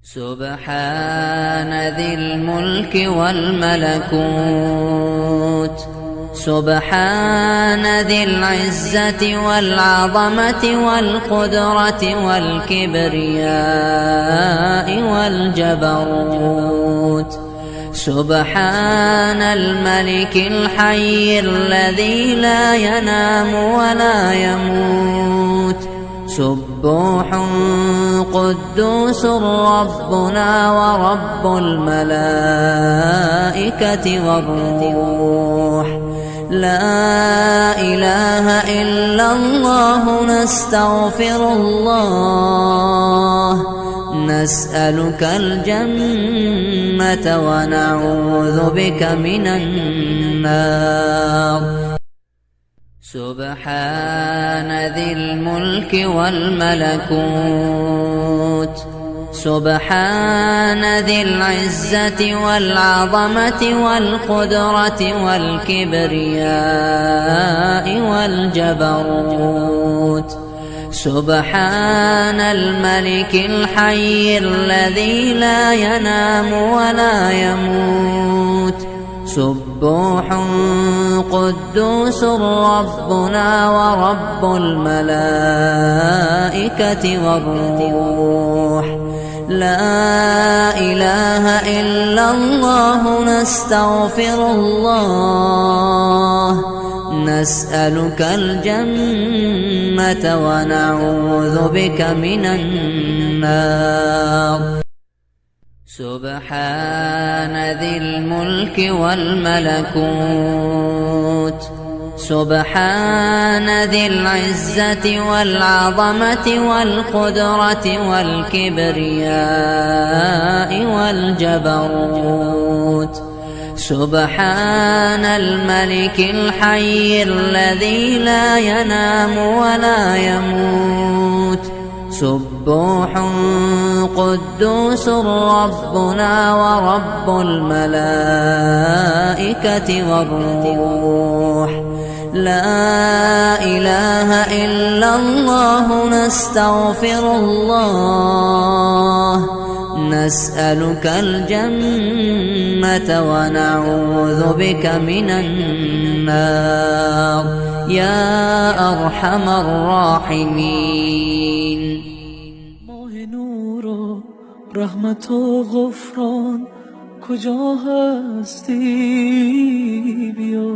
سبحان ذي الملك والملكوت، سبحان ذي العزة والعظمة والقدرة والكبرياء والجبروت. سبحان الملك الحي الذي لا ينام ولا يموت، سبوح قدوس ربنا ورب الملائكة والروح. لا إله إلا الله، نستغفر الله، نسألك الجنة ونعوذ بك من النار. سبحان ذي الملك والملكوت، سبحان ذي العزة والعظمة والقدرة والكبرياء والجبروت. سبحان الملك الحي الذي لا ينام ولا يموت، سبوح قدوس ربنا ورب الملائكة والروح. لا إله إلا الله، نستغفر الله، نسألك الجنة ونعوذ بك من النار. سبحان ذي الملك والملكوت، سبحان ذي العزة والعظمة والقدرة والكبرياء والجبروت. سبحان الملك الحي الذي لا ينام ولا يموت، سبوح قدوس ربنا ورب الملائكة والروح. لا إله إلا الله، نستغفر الله، نسألك الجنة ونعوذ بك من النار يا أرحم الراحمين. ماه نور و رحمت و غفران کجا هستی؟ بیا